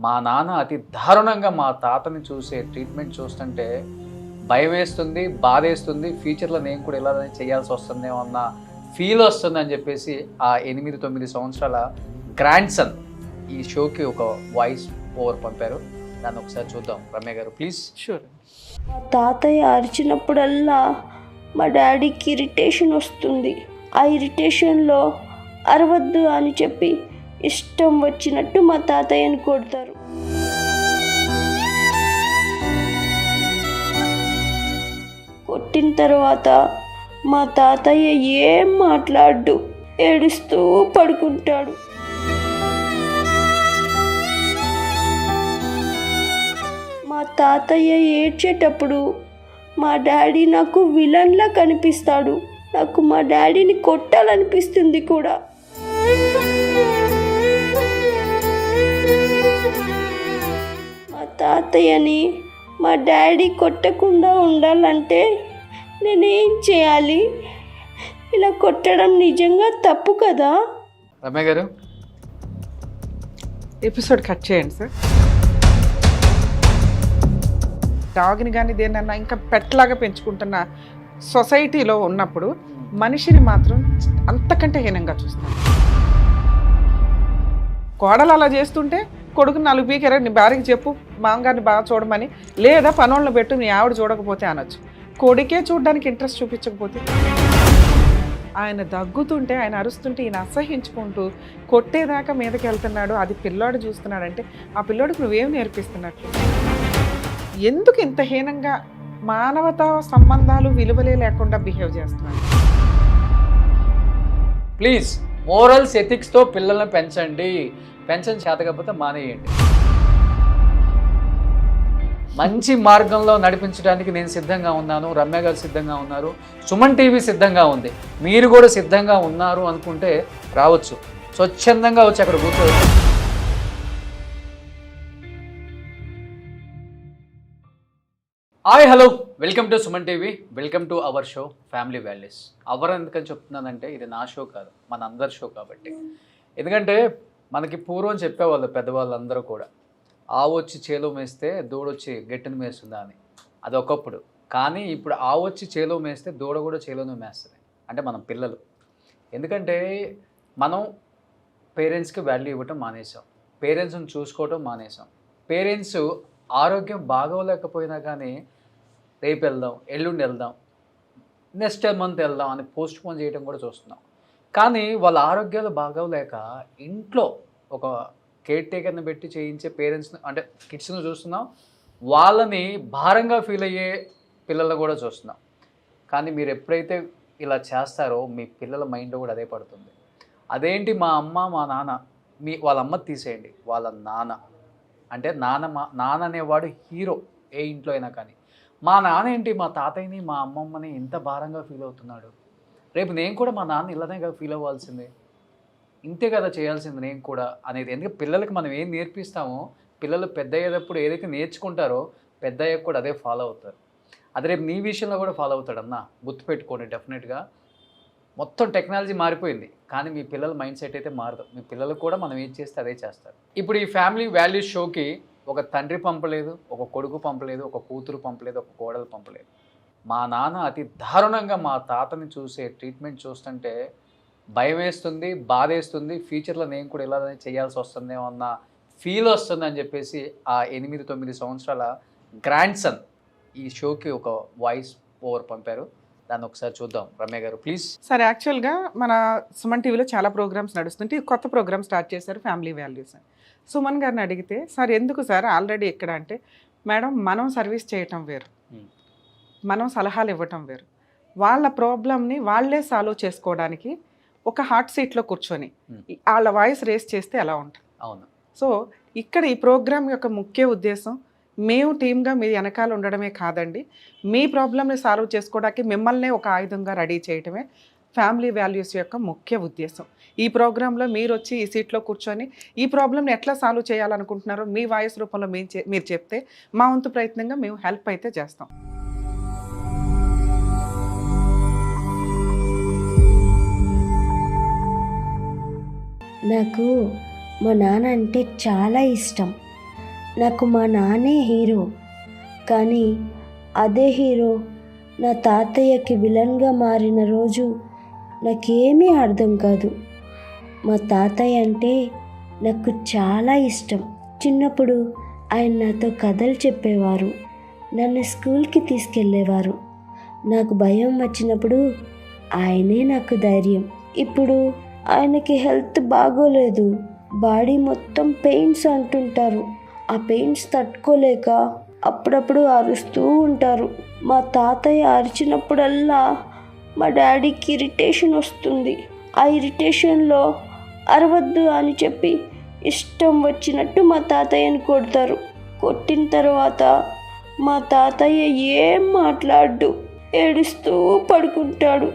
మా నాన్న అతి దారుణంగా మా తాతని చూసే ట్రీట్మెంట్ చూస్తుంటే భయం వేస్తుంది, బాధేస్తుంది. ఫ్యూచర్లో నేను కూడా ఇలా చేయాల్సి వస్తుందేమో అన్న ఫీల్ వస్తుంది అని చెప్పేసి ఆ 8-9 సంవత్సరాల గ్రాండ్ సన్ ఈ షోకి ఒక వాయిస్ ఓవర్ పంపారు. దాన్ని ఒకసారి చూద్దాం. రమ్య గారు ప్లీజ్. షూర్. మా తాతయ్య అరిచినప్పుడల్లా మా డాడీకి ఇరిటేషన్ వస్తుంది. ఆ ఇరిటేషన్లో అరవద్దు అని చెప్పి ఇష్టం వచ్చినట్టు మా తాతయ్యని కొడతారు. కొట్టిన తర్వాత మా తాతయ్య ఏం మాట్లాడు, ఏడుస్తూ పడుకుంటాడు. మా తాతయ్య ఏడ్చేటప్పుడు మా డాడీ నాకు విలన్లా కనిపిస్తాడు. నాకు మా డాడీని కొట్టాలనిపిస్తుంది కూడా. మా తాతయ్యని మా డాడీ కొట్టకుండా ఉండాలంటే నేనేం చేయాలి? ఇలా కొట్టడం నిజంగా తప్పు కదా? రమ్య గారు ఎపిసోడ్ కట్ చేయండి సార్. డాగ్ని కానీ దేనన్నా ఇంకా పెట్లాగా పెంచుకుంటున్న సొసైటీలో ఉన్నప్పుడు మనిషిని మాత్రం అంతకంటే హీనంగా చూస్తాను. కోడలు అలా చేస్తుంటే కొడుకు 4 పీకెరా నీ భార్యకి చెప్పు మామగారిని బాగా చూడమని, లేదా పనోళ్ళని పెట్టు నీ ఆవిడ చూడకపోతే అనొచ్చు. కొడుకే చూడడానికి ఇంట్రెస్ట్ చూపించకపోతే, ఆయన దగ్గుతుంటే ఆయన అరుస్తుంటే ఈయన అసహించుకుంటూ కొట్టేదాకా మీదకి వెళ్తున్నాడు. అది పిల్లోడు చూస్తున్నాడంటే ఆ పిల్లోడికి నువ్వేం నేర్పిస్తున్నట్లు? ఎందుకు ఇంత హీనంగా మానవతా సంబంధాలు విలువలే లేకుండా బిహేవ్ చేస్తున్నాడు? ప్లీజ్ మోరల్స్ ఎథిక్స్తో పిల్లల్ని పెంచండి. పెంచని చేతకపోతే మానేయండి. మంచి మార్గంలో నడిపించడానికి నేను సిద్ధంగా ఉన్నాను, రమ్య గారు సిద్ధంగా ఉన్నారు, సుమన్ టీవీ సిద్ధంగా ఉంది. మీరు కూడా సిద్ధంగా ఉన్నారు అనుకుంటే రావచ్చు, స్వచ్ఛందంగా వచ్చి అక్కడ కూర్చోవచ్చు. Hi hello, welcome to Suman TV, welcome to our show family values. Our ఎందుకని చెప్తున్నానంటే ఇది నా షో కాదు, మన అందరి షో కాబట్టి. ఎందుకంటే మనకి పూర్వం చెప్పేవాళ్ళు పెద్దవాళ్ళందరూ కూడా, ఆవు వచ్చి చేలో మేస్తే దూడొచ్చి గట్టిని మేస్తుందా అని. అది ఒకప్పుడు. కానీ ఇప్పుడు ఆవు వచ్చి చేలో మేస్తే దూడ కూడా చేలోనే మేస్తుంది. అంటే మనం పిల్లలు. ఎందుకంటే మనం పేరెంట్స్కి వాల్యూ ఇవ్వటం మానేసాం, పేరెంట్స్ని చూసుకోవటం మానేసాం. పేరెంట్స్ ఆరోగ్యం బాగోలేకపోయినా కానీ రేపు వెళ్దాం, ఎల్లుండి వెళ్దాం, నెక్స్ట్ మంత్ వెళ్దాం అని పోస్ట్ పోన్ చేయడం కూడా చూస్తున్నాం. కానీ వాళ్ళ ఆరోగ్యాలు బాగోలేక ఇంట్లో ఒక కేర్ టేకర్ని పెట్టి చేయించే పేరెంట్స్ని అంటే కిడ్స్ని చూస్తున్నాం. వాళ్ళని భారంగా ఫీల్ అయ్యే పిల్లలను కూడా చూస్తున్నాం. కానీ మీరు ఎప్పుడైతే ఇలా చేస్తారో మీ పిల్లల మైండ్లో కూడా అదే పడుతుంది. అదేంటి మా అమ్మ మా నాన్న, వాళ్ళ అమ్మ తీసేయండి, వాళ్ళ నాన్న అంటే నాన్న అనేవాడు హీరో ఏ ఇంట్లో అయినా. కానీ మా నాన్న ఏంటి మా తాతయ్యని మా అమ్మమ్మని ఇంత భారంగా ఫీల్ అవుతున్నాడు. రేపు నేను కూడా మా నాన్న ఇలానే కదా ఫీల్ అవ్వాల్సిందే, ఇంతే కదా చేయాల్సింది నేను కూడా అనేది. ఎందుకంటే పిల్లలకి మనం ఏం నేర్పిస్తామో పిల్లలు పెద్ద అయ్యేటప్పుడు ఏదైతే నేర్చుకుంటారో పెద్ద అయ్యాక కూడా అదే ఫాలో అవుతారు. అది రేపు నీ విషయంలో కూడా ఫాలో అవుతాడన్నా, గుర్తుపెట్టుకోండి. డెఫినెట్గా మొత్తం టెక్నాలజీ మారిపోయింది, కానీ మీ పిల్లల మైండ్ సెట్ అయితే మారదు. మీ పిల్లలు కూడా మనం ఏం చేస్తే అదే చేస్తారు. ఇప్పుడు ఈ ఫ్యామిలీ వాల్యూస్ షోకి ఒక తండ్రి పంపలేదు, ఒక కొడుకు పంపలేదు, ఒక కూతురు పంపలేదు, ఒక కోడలు పంపలేదు. మా నాన్న అతి దారుణంగా మా తాతని చూసే ట్రీట్మెంట్ చూస్తుంటే భయం వేస్తుంది, బాధేస్తుంది. ఫ్యూచర్లో నేను కూడా ఇలా చేయాల్సి వస్తుందేమో అన్న ఫీల్ వస్తుంది అని చెప్పేసి ఆ 8-9 సంవత్సరాల గ్రాండ్ సన్ ఈ షోకి ఒక వాయిస్ ఓవర్ పంపారు. దాన్ని ఒకసారి చూద్దాం. రమ్య గారు ప్లీజ్. సార్, యాక్చువల్గా మన సుమన్ టీవీలో చాలా ప్రోగ్రామ్స్ నడుస్తుంటే కొత్త ప్రోగ్రామ్ స్టార్ట్ చేశారు ఫ్యామిలీ వాల్యూస్ అని. సుమన్ గారిని అడిగితే, సార్ ఎందుకు సార్ ఆల్రెడీ ఎక్కడ అంటే, మేడం మనం సర్వీస్ చేయటం వేరు, మనం సలహాలు ఇవ్వటం వేరు. వాళ్ళ ప్రాబ్లమ్ని వాళ్ళే సాల్వ్ చేసుకోవడానికి ఒక హాట్ సీట్లో కూర్చొని వాళ్ళ వాయిస్ రేస్ చేస్తే ఎలా ఉంటుంది. అవును. సో ఇక్కడ ఈ ప్రోగ్రామ్ యొక్క ముఖ్య ఉద్దేశం మేము టీమ్గా మీ వెనకాల ఉండడమే కాదండి, మీ ప్రాబ్లమ్ని సాల్వ్ చేసుకోవడానికి మిమ్మల్నే ఒక ఆయుధంగా రెడీ చేయటమే ఫ్యామిలీ వాల్యూస్ యొక్క ముఖ్య ఉద్దేశం. ఈ ప్రోగ్రాంలో మీరు వచ్చి ఈ సీట్లో కూర్చొని ఈ ప్రాబ్లమ్ని ఎట్లా సాల్వ్ చేయాలనుకుంటున్నారో మీ వాయిస్ రూపంలో మీరు చెప్తే మా వంతు ప్రయత్నంగా మేము హెల్ప్ అయితే చేస్తాం. నాకు మా నాన్న అంటే చాలా ఇష్టం. నాకు మా నాన్నే హీరో, కానీ అదే హీరో నా తాతయ్యకి విలన్గా మారిన రోజు నాకేమీ అర్థం కాదు. మా తాతయ్య అంటే నాకు చాలా ఇష్టం. చిన్నప్పుడు ఆయన నాతో కథలు చెప్పేవారు, నన్ను స్కూల్కి తీసుకెళ్ళేవారు. నాకు భయం వచ్చినప్పుడు ఆయనే నాకు ధైర్యం. ఇప్పుడు ఆయనకి హెల్త్ బాగోలేదు, బాడీ మొత్తం పెయిన్స్ అంటుంటారు. ఆ పెయిన్స్ తట్టుకోలేక అప్పుడప్పుడు అరుస్తూ ఉంటారు. మా తాతయ్య అరిచినప్పుడల్లా మా డాడీకి ఇరిటేషన్ వస్తుంది. ఆ ఇరిటేషన్లో అరవద్దు అని చెప్పి ఇష్టం వచ్చినట్టు మా తాతయ్యని కొడతారు. కొట్టిన తర్వాత మా తాతయ్య ఏం మాట్లాడు, ఏడుస్తూ పడుకుంటాడు.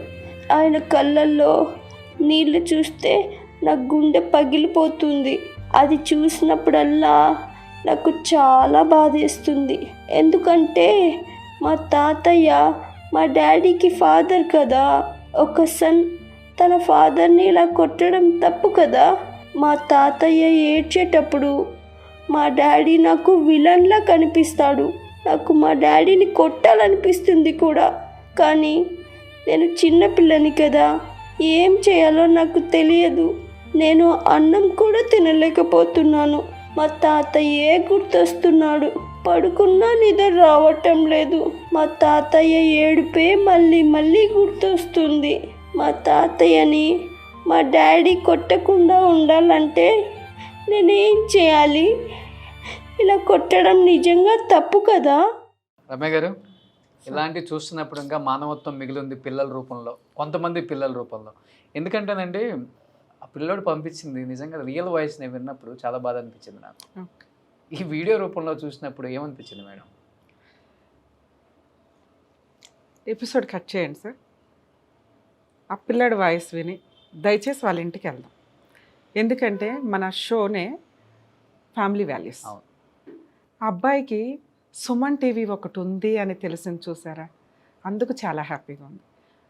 ఆయన కళ్ళల్లో నీళ్ళు చూస్తే నా గుండె పగిలిపోతుంది. అది చూసినప్పుడల్లా నాకు చాలా బాధేస్తుంది. ఎందుకంటే మా తాతయ్య మా డాడీకి ఫాదర్ కదా. ఒక సన్ తన ఫాదర్ని ఇలా కొట్టడం తప్పు కదా. మా తాతయ్య ఏడ్చేటప్పుడు మా డాడీ నాకు విలన్లా కనిపిస్తాడు. నాకు మా డాడీని కొట్టాలనిపిస్తుంది కూడా, కానీ నేను చిన్నపిల్లని కదా, ఏం చేయాలో నాకు తెలియదు. నేను అన్నం కూడా తినలేకపోతున్నాను. మా తాతయ్యే గుర్తొస్తున్నాడు. పడుకున్నా నిద్ర రావటం లేదు. మా తాతయ్య ఏడుపే మళ్ళీ మళ్ళీ గుర్తొస్తుంది. మా తాతయ్యని మా డాడీ కొట్టకుండా ఉండాలంటే నేనేం చేయాలి? ఇలా కొట్టడం నిజంగా తప్పు కదా. రమ్య గారు, ఇలాంటివి చూస్తున్నప్పుడు ఇంకా మానవత్వం మిగిలింది పిల్లల రూపంలో, కొంతమంది పిల్లల రూపంలో. ఎందుకంటేనండి ఆ పిల్లోడు పంపించింది నిజంగా రియల్ వాయిస్ నేను విన్నప్పుడు చాలా బాధ అనిపించింది నాకు. ఈ వీడియో రూపంలో చూసినప్పుడు ఏమనిపించింది మేడం? ఎపిసోడ్ కట్ చేయండి సార్. ఆ పిల్లాడి వాయిస్ విని దయచేసి వాళ్ళ ఇంటికి వెళ్దాం. ఎందుకంటే మన షోనే ఫ్యామిలీ వాల్యూస్. అవును. ఆ అబ్బాయికి సుమన్ టీవీ ఒకటి ఉంది అని తెలిసింది చూసారా, అందుకు చాలా హ్యాపీగా ఉంది.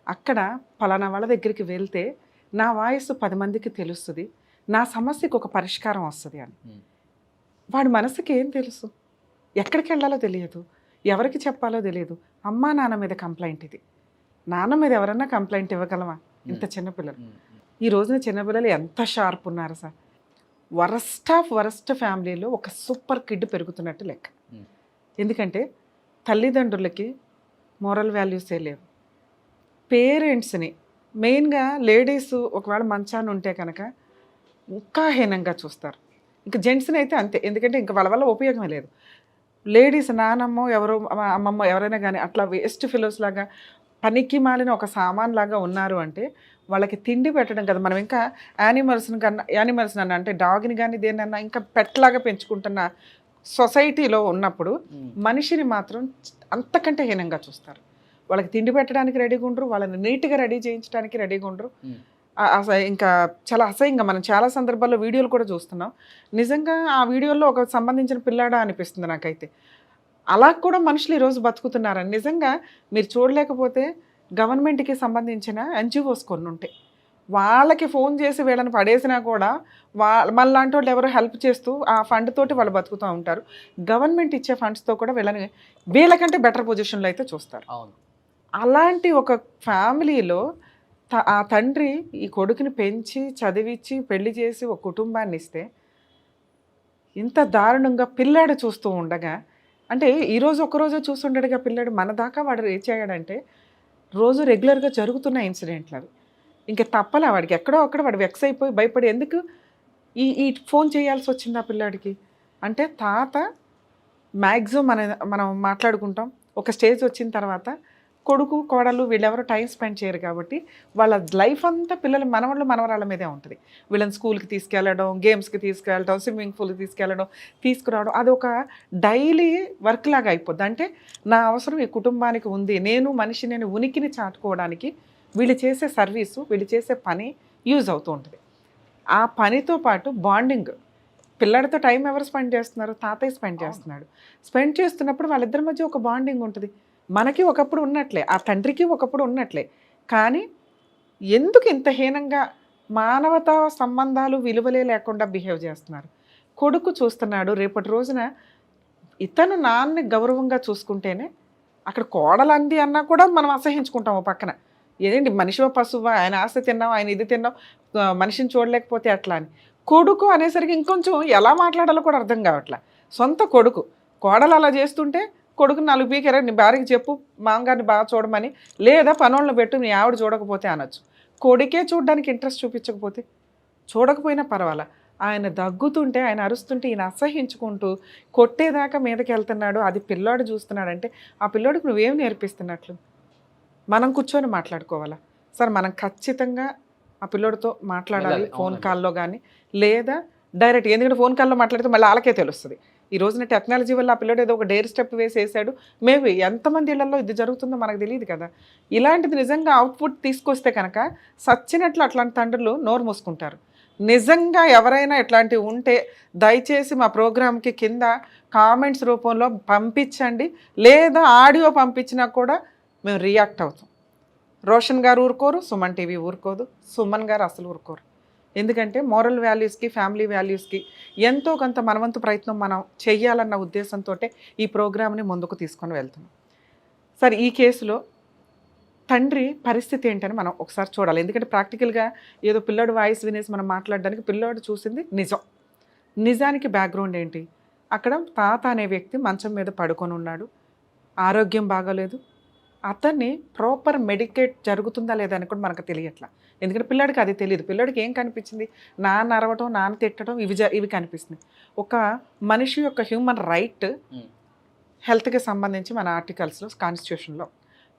అక్కడ పలానా వాళ్ళ దగ్గరికి వెళ్తే నా వాయిస్ 10 మందికి తెలుస్తుంది, నా సమస్యకు ఒక పరిష్కారం వస్తుంది అని. వాడి మనసుకి ఏం తెలుసు, ఎక్కడికి వెళ్ళాలో తెలియదు, ఎవరికి చెప్పాలో తెలియదు. అమ్మా నాన్న మీద కంప్లైంట్. ఇది నాన్న మీద ఎవరన్నా కంప్లైంట్ ఇవ్వగలమా? ఇంత చిన్నపిల్లలు. ఈ రోజున చిన్నపిల్లలు ఎంత షార్ప్ ఉన్నారు సార్. వరస్ట్ ఆఫ్ వరస్ట్ ఫ్యామిలీలో ఒక సూపర్ కిడ్ పెరుగుతున్నట్టు లెక్క. ఎందుకంటే తల్లిదండ్రులకి మోరల్ వాల్యూసే లేవు. పేరెంట్స్ని, మెయిన్గా లేడీస్ ఒకవేళ మంచాన్ని ఉంటే కనుక ఇంకా హీనంగా చూస్తారు. ఇంకా జెంట్స్ని అయితే అంతే, ఎందుకంటే ఇంకా వాళ్ళ వల్ల ఉపయోగమే లేదు. లేడీస్ నానమ్మో ఎవరో అమ్మమ్మో ఎవరైనా కానీ అట్లా వేస్ట్ ఫిలోస్ లాగా పనికి మాలిన ఒక సామాన్ లాగా ఉన్నారు అంటే వాళ్ళకి తిండి పెట్టడం కదా. మనం ఇంకా యానిమల్స్ని అన్న అంటే డాగ్ని కానీ దేన్నన్నా ఇంకా పెట్లాగా పెంచుకుంటున్న సొసైటీలో ఉన్నప్పుడు మనిషిని మాత్రం అంతకంటే హీనంగా చూస్తారు. వాళ్ళకి తిండి పెట్టడానికి రెడీగా ఉండరు, వాళ్ళని నీట్గా రెడీ చేయించడానికి రెడీగా ఉండరు. ఇంకా చాలా అసహ్యంగా మనం చాలా సందర్భాల్లో వీడియోలు కూడా చూస్తున్నాం. నిజంగా ఆ వీడియోలో ఒక సంబంధించిన పిల్లాడా అనిపిస్తుంది నాకైతే. అలా కూడా మనుషులు ఈరోజు బతుకుతున్నారని నిజంగా మీరు చూడలేకపోతే గవర్నమెంట్కి సంబంధించిన ఎన్జిఓస్ కొన్ని ఉంటాయి, వాళ్ళకి ఫోన్ చేసి వీళ్ళని పడేసినా కూడా మళ్ళాంటి వాళ్ళు ఎవరో హెల్ప్ చేస్తూ ఆ ఫండ్ తోటి వాళ్ళు బతుకుతూ ఉంటారు. గవర్నమెంట్ ఇచ్చే ఫండ్స్తో కూడా వీళ్ళకంటే బెటర్ పొజిషన్లో అయితే చూస్తారు. అవును. అలాంటి ఒక ఫ్యామిలీలో ఆ తండ్రి ఈ కొడుకుని పెంచి చదివించి పెళ్లి చేసి ఒక కుటుంబాన్ని ఇస్తే ఇంత దారుణంగా పిల్లాడు చూస్తూ ఉండగా, అంటే ఈరోజు ఒక్కరోజే చూస్తుండగా పిల్లాడు మన దాకా వాడు రీచ్ అయ్యాడంటే రోజు రెగ్యులర్గా జరుగుతున్న ఇన్సిడెంట్లు అవి. ఇంకా తప్పలే వాడికి, ఎక్కడో అక్కడ వాడు వెక్స్ అయిపోయి భయపడి ఎందుకు ఈ ఫోన్ చేయాల్సి వచ్చింది ఆ పిల్లాడికి అంటే తాత మ్యాక్సిమం మనం మాట్లాడుకుంటాం. ఒక స్టేజ్ వచ్చిన తర్వాత కొడుకు కోడలు వీళ్ళెవరో టైం స్పెండ్ చేయరు కాబట్టి వాళ్ళ లైఫ్ అంతా పిల్లలు మనవాళ్ళు మనవరాళ్ళ మీదే ఉంటుంది. వీళ్ళని స్కూల్కి తీసుకెళ్ళడం, గేమ్స్కి తీసుకెళ్ళడం, స్విమ్మింగ్ పూల్కి తీసుకెళ్ళడం, తీసుకురావడం, అది ఒక డైలీ వర్క్ లాగా అయిపోద్ది. అంటే నా అవసరం ఈ కుటుంబానికి ఉంది, నేను నేను ఉనికిని చాటుకోవడానికి వీళ్ళు చేసే సర్వీసు, వీళ్ళు చేసే పని యూజ్ అవుతూ ఉంటుంది. ఆ పనితో పాటు బాండింగ్, పిల్లడితో టైం ఎవరు స్పెండ్ చేస్తున్నారు? తాతయ్య స్పెండ్ చేస్తున్నాడు. స్పెండ్ చేస్తున్నప్పుడు వాళ్ళిద్దరి మధ్య ఒక బాండింగ్ ఉంటుంది. మనకి ఒకప్పుడు ఉన్నట్లే, ఆ తండ్రికి ఒకప్పుడు ఉన్నట్లే. కానీ ఎందుకు ఇంత హీనంగా మానవతా సంబంధాలు విలువలే లేకుండా బిహేవ్ చేస్తున్నారు? కొడుకు చూస్తున్నాడు, రేపటి రోజున ఇతను నాన్నని గౌరవంగా చూసుకుంటేనే అక్కడ కోడలు అంది అన్నా కూడా మనం అసహించుకుంటాం ఓ పక్కన. ఏదేంటి మనిషివా పశువా, ఆయన ఆస్తి తిన్నావు, ఆయన ఇది తిన్నావు, మనిషిని చూడలేకపోతే అట్లా అని. కొడుకు అనేసరికి ఇంకొంచెం ఎలా మాట్లాడాలో కూడా అర్థం కావట్లే. సొంత కొడుకు, కోడలు అలా చేస్తుంటే కొడుకు 4 పీకెరా నీ భార్యకి చెప్పు మామగారిని బాగా చూడమని, లేదా పనోళ్ళని పెట్టు నీ ఆవిడ చూడకపోతే అనొచ్చు. కొడుకే చూడడానికి ఇంట్రెస్ట్ చూపించకపోతే, చూడకపోయినా పర్వాలా, ఆయన దగ్గుతుంటే ఆయన అరుస్తుంటే ఈయన అసహించుకుంటూ కొట్టేదాకా మీదకి వెళ్తున్నాడు, అది పిల్లోడు చూస్తున్నాడంటే ఆ పిల్లోడికి నువ్వేం నేర్పిస్తున్నట్లు? మనం కూర్చొని మాట్లాడుకోవాలా సార్? మనం ఖచ్చితంగా ఆ పిల్లోడితో మాట్లాడాలి, ఫోన్ కాల్లో కానీ లేదా డైరెక్ట్. ఎందుకంటే ఫోన్ కాల్లో మాట్లాడితే మళ్ళీ వాళ్ళకే తెలుస్తుంది. ఈ రోజున టెక్నాలజీ వల్ల ఆ పిల్లోడు ఏదో ఒక డేర్ స్టెప్ వేసేసాడు, మేబీ ఎంతమంది ఇళ్లలో ఇది జరుగుతుందో మనకు తెలియదు కదా. ఇలాంటిది నిజంగా అవుట్పుట్ తీసుకొస్తే కనుక సచ్చినట్లు అట్లాంటి తండ్రులు నోరు మూసుకుంటారు. నిజంగా ఎవరైనా ఇట్లాంటివి ఉంటే దయచేసి మా ప్రోగ్రామ్కి కింద కామెంట్స్ రూపంలో పంపించండి, లేదా ఆడియో పంపించినా కూడా మేము రియాక్ట్ అవుతాం. రోషన్ గారు ఊరుకోరు, సుమన్ టీవీ ఊరుకోదు, సుమన్ గారు అసలు ఊరుకోరు. ఎందుకంటే మోరల్ వాల్యూస్కి, ఫ్యామిలీ వాల్యూస్కి ఎంతో కొంత మనవంతు ప్రయత్నం మనం చెయ్యాలన్న ఉద్దేశంతో ఈ ప్రోగ్రామ్ని ముందుకు తీసుకొని వెళ్తున్నాం. సరే, ఈ కేసులో తండ్రి పరిస్థితి ఏంటని మనం ఒకసారి చూడాలి. ఎందుకంటే ప్రాక్టికల్గా ఏదో పిల్లోడు వాయిస్ వినేసి మనం మాట్లాడడానికి, పిల్లోడు చూసింది నిజం. నిజానికి బ్యాక్గ్రౌండ్ ఏంటి? అక్కడ తాత అనే వ్యక్తి మంచం మీద పడుకొని ఉన్నాడు, ఆరోగ్యం బాగోలేదు. అతన్ని ప్రాపర్ మెడికేట్ జరుగుతుందా లేదా అని కూడా మనకు తెలియట్లా. ఎందుకంటే పిల్లాడికి అది తెలియదు. పిల్లాడికి ఏం కనిపించింది? నాన్న అరవటం, నాన్న తిట్టడం, ఇవి కనిపిస్తుంది. ఒక మనిషి యొక్క హ్యూమన్ రైట్ హెల్త్కి సంబంధించి మన ఆర్టికల్స్లో, కాన్స్టిట్యూషన్లో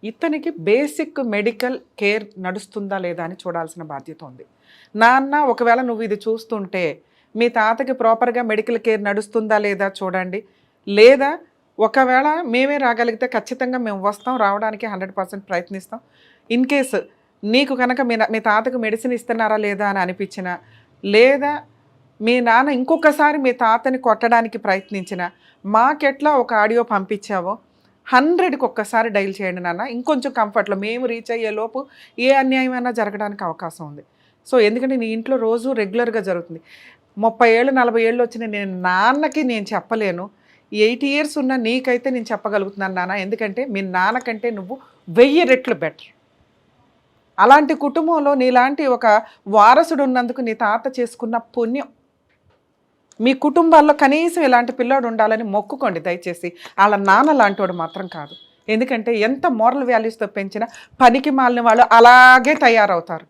ఇతనికి బేసిక్ మెడికల్ కేర్ నడుస్తుందా లేదా అని చూడాల్సిన బాధ్యత ఉంది. నాన్న ఒకవేళ నువ్వు ఇది చూస్తుంటే మీ తాతకి ప్రాపర్గా మెడికల్ కేర్ నడుస్తుందా లేదా చూడండి, లేదా ఒకవేళ మేమే రాగలిగితే ఖచ్చితంగా మేము వస్తాం, రావడానికి 100% ప్రయత్నిస్తాం. ఇన్ కేసు నీకు కనుక మీ తాతకు మెడిసిన్ ఇస్తున్నారా లేదా అని అనిపించినా, లేదా మీ నాన్న ఇంకొకసారి మీ తాతని కొట్టడానికి ప్రయత్నించిన, మాకెట్లా ఒక ఆడియో పంపించావో 100కి ఒక్కసారి డైల్ చేయండి నాన్న. ఇంకొంచెం కంఫర్ట్లో మేము రీచ్ అయ్యే లోపు ఏ అన్యాయమైనా జరగడానికి అవకాశం ఉంది. సో ఎందుకంటే నీ ఇంట్లో రోజు రెగ్యులర్గా జరుగుతుంది. 30 ఏళ్ళు 40 ఏళ్ళు వచ్చిన నేను నాన్నకి నేను చెప్పలేను, 80 years ఉన్న నీకైతే నేను చెప్పగలుగుతున్నాను నాన్న. ఎందుకంటే మీ నాన్నకంటే నువ్వు 1000 రెట్లు బెటర్. అలాంటి కుటుంబంలో నీలాంటి ఒక వారసుడు ఉన్నందుకు నీ తాత చేసుకున్న పుణ్యం. మీ కుటుంబాల్లో కనీసం ఇలాంటి పిల్లోడు ఉండాలని మొక్కుకోండి దయచేసి. వాళ్ళ నాన్న లాంటి వాడు మాత్రం కాదు. ఎందుకంటే ఎంత మోరల్ వాల్యూస్తో పెంచినా పనికి మాలిన వాళ్ళు అలాగే తయారవుతారు.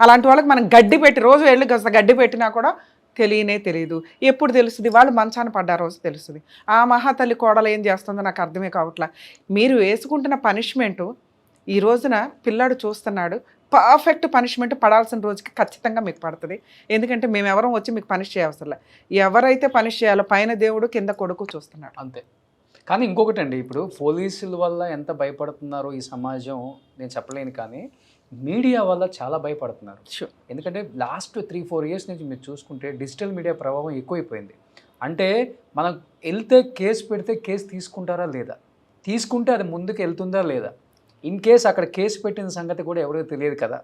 అలాంటి వాళ్ళకి మనం గడ్డి పెట్టి రోజు వెళ్ళి గడ్డి పెట్టినా కూడా తెలియదు. ఎప్పుడు తెలుస్తుంది? వాళ్ళు మంచాన పడ్డ రోజు తెలుస్తుంది. ఆ మహాతల్లి కోడలు ఏం చేస్తుందో నాకు అర్థమే కావట్లా. మీరు వేసుకుంటున్న పనిష్మెంటు ఈ రోజున పిల్లాడు చూస్తున్నాడు, పర్ఫెక్ట్ పనిష్మెంట్ పడాల్సిన రోజుకి ఖచ్చితంగా మీకు పడుతుంది. ఎందుకంటే మేము ఎవరం వచ్చి మీకు పనిష్ చేయవసరం. ఎవరైతే పనిష్ చేయాలో పైన దేవుడు, కింద కొడుకు చూస్తున్నాడు అంతే. కానీ ఇంకొకటి అండి, ఇప్పుడు పోలీసుల వల్ల ఎంత భయపడుతున్నారో ఈ సమాజం నేను చెప్పలేను, కానీ మీడియా వల్ల చాలా భయపడుతున్నారు. ఎందుకంటే లాస్ట్ 3-4 years నుంచి మీరు చూసుకుంటే డిజిటల్ మీడియా ప్రభావం ఎక్కువైపోయింది. అంటే మనం వెళ్తే కేసు పెడితే కేసు తీసుకుంటారా లేదా, తీసుకుంటే అది ముందుకు వెళ్తుందా లేదా, ఇన్ కేస్ అక్కడ కేసు పెట్టిన సంగతి కూడా ఎవరికి తెలియదు కదా,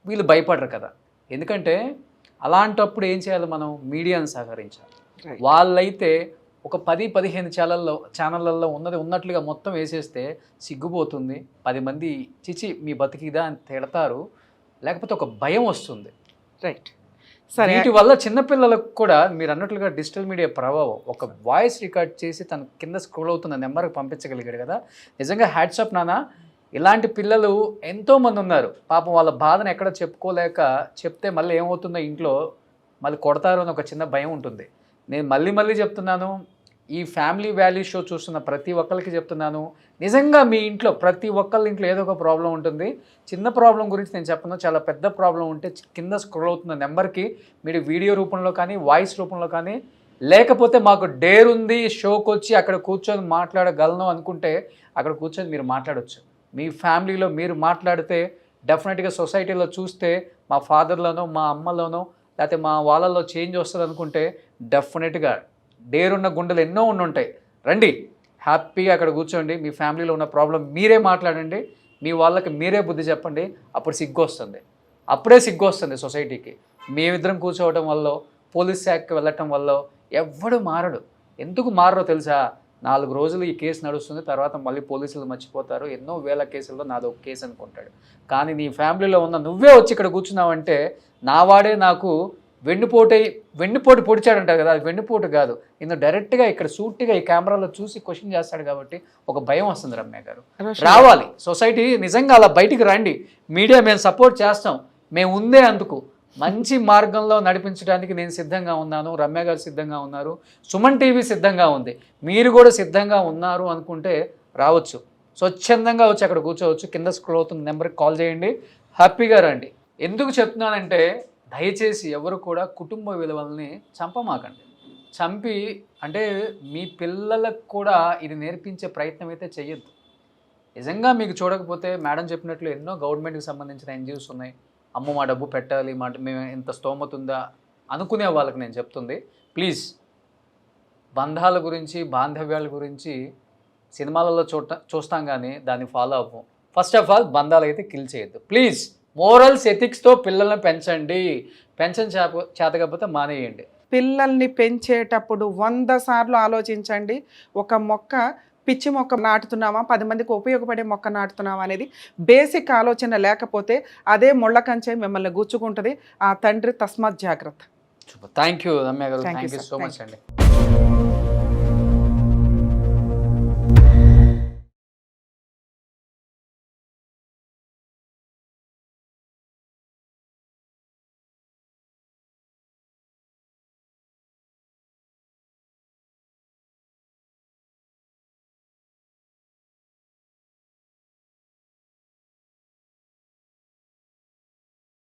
వీళ్ళు భయపడరు కదా. ఎందుకంటే అలాంటప్పుడు ఏం చేయాలి? మనం మీడియాను సహకరించాలి. వాళ్ళైతే ఒక 10-15 ఛానళ్ళల్లో ఉన్నట్లుగా మొత్తం వేసేస్తే సిగ్గుపోతుంది. 10 మంది చిచి మీ బతికిదా అని తిడతారు, లేకపోతే ఒక భయం వస్తుంది. రైట్. సరే, వీటి వల్ల చిన్నపిల్లలకు కూడా మీరు అన్నట్లుగా డిజిటల్ మీడియా ప్రభావం, ఒక వాయిస్ రికార్డ్ చేసి తన కింద స్క్రోల్ అవుతున్న నెంబర్కి పంపించగలిగాడు కదా, నిజంగా హ్యాట్సాప్ నాన్న. ఇలాంటి పిల్లలు ఎంతోమంది ఉన్నారు పాపం. వాళ్ళ బాధను ఎక్కడ చెప్పుకోలేక చెప్తే మళ్ళీ ఏమవుతుందో ఇంట్లో మళ్ళీ కొడతారు అని ఒక చిన్న భయం ఉంటుంది. నేను మళ్ళీ చెప్తున్నాను, ఈ ఫ్యామిలీ వాల్యూ షో చూస్తున్న ప్రతి ఒక్కరికి చెప్తున్నాను, నిజంగా మీ ఇంట్లో ప్రతి ఒక్కళ్ళ ఇంట్లో ఏదో ఒక ప్రాబ్లం ఉంటుంది. చిన్న ప్రాబ్లం గురించి నేను చెప్పను, చాలా పెద్ద ప్రాబ్లం ఉంటే కింద స్క్రోల్ అవుతున్న నెంబర్కి మీరు వీడియో రూపంలో కానీ వాయిస్ రూపంలో కానీ, లేకపోతే మాకు డేర్ ఉంది షోకి వచ్చి అక్కడ కూర్చొని మాట్లాడగలను అనుకుంటే అక్కడ కూర్చొని మీరు మాట్లాడవచ్చు. మీ ఫ్యామిలీలో మీరు మాట్లాడితే డెఫినెట్గా సొసైటీలో చూస్తే మా ఫాదర్లోనో మా అమ్మలోనో లేకపోతే మా వాళ్ళలో చేంజ్ వస్తుంది అనుకుంటే డెఫినెట్గా డేరున్న గుండెలు ఎన్నో ఉంటాయి. రండి, హ్యాపీగా అక్కడ కూర్చోండి, మీ ఫ్యామిలీలో ఉన్న ప్రాబ్లం మీరే మాట్లాడండి, మీ వాళ్ళకి మీరే బుద్ధి చెప్పండి. అప్పుడు సిగ్గు వస్తుంది, అప్పుడే సిగ్గు వస్తుంది సొసైటీకి. మేమిద్దరం కూర్చోవడం వల్ల, పోలీస్ శాఖకి వెళ్ళటం వల్ల ఎవ్వడు మారడు. ఎందుకు మారో తెలుసా? 4 రోజులు ఈ కేసు నడుస్తుంది, తర్వాత మళ్ళీ పోలీసులు మర్చిపోతారు, ఎన్నో వేల కేసుల్లో నాది ఒక కేసు అనుకుంటాడు. కానీ నీ ఫ్యామిలీలో ఉన్న నువ్వే వచ్చి ఇక్కడ కూర్చున్నావంటే నా వాడే నాకు వెన్నుపోటు పొడిచాడంటారు కదా, అది వెన్నుపోటు కాదు. నిన్ను డైరెక్ట్గా ఇక్కడ సూటిగా ఈ కెమెరాలో చూసి క్వశ్చన్ చేస్తాడు కాబట్టి ఒక భయం వస్తుంది. రమ్య గారు రావాలి, సొసైటీ నిజంగా అలా బయటికి రండి. మీడియా మేము సపోర్ట్ చేస్తాం, మేము ఉందే అందుకు. మంచి మార్గంలో నడిపించడానికి నేను సిద్ధంగా ఉన్నాను, రమ్య గారు సిద్ధంగా ఉన్నారు, సుమన్ టీవీ సిద్ధంగా ఉంది. మీరు కూడా సిద్ధంగా ఉన్నారు అనుకుంటే రావచ్చు, స్వచ్ఛందంగా వచ్చి అక్కడ కూర్చోవచ్చు. కింద స్క్రోల్ అవుతున్న నెంబర్కి కాల్ చేయండి, హ్యాపీగా రండి. ఎందుకు చెప్తున్నానంటే దయచేసి ఎవరు కూడా కుటుంబ విలువల్ని చంపమాకండి. చంపి అంటే మీ పిల్లలకు కూడా ఇది నేర్పించే ప్రయత్నం అయితే చెయ్యొద్దు. నిజంగా మీకు చూడకపోతే మేడం చెప్పినట్లు ఎన్నో గవర్నమెంట్కి సంబంధించిన ఎన్జిఓస్ ఉన్నాయి. అమ్మ మా డబ్బు పెట్టాలి, మేము ఇంత స్తోమత ఉందా అనుకునే వాళ్ళకి నేను చెప్తుంది, ప్లీజ్ బంధాల గురించి బాంధవ్యాల గురించి సినిమాలలో చూస్తాం కానీ దాన్ని ఫాలో అవ్వం. ఫస్ట్ ఆఫ్ ఆల్ బంధాలు అయితే కిల్ చేయొద్దు ప్లీజ్. మోరల్స్ ఎథిక్స్తో పిల్లల్ని పెంచండి, చేత కాకపోతే మానేయండి. పిల్లల్ని పెంచేటప్పుడు 100 సార్లు ఆలోచించండి. ఒక మొక్క పిచ్చి మొక్క నాటుతున్నామా, 10 మందికి ఉపయోగపడే మొక్క నాటుతున్నామా అనేది బేసిక్ ఆలోచన లేకపోతే అదే ముళ్ళ కంచె మిమ్మల్ని గుచ్చుకుంటుంది. ఆ తండ్రి తస్మాత్ జాగ్రత్త. థ్యాంక్ యూ రమ్య గారు, Thank you, thank you sir. So Thank much అండి.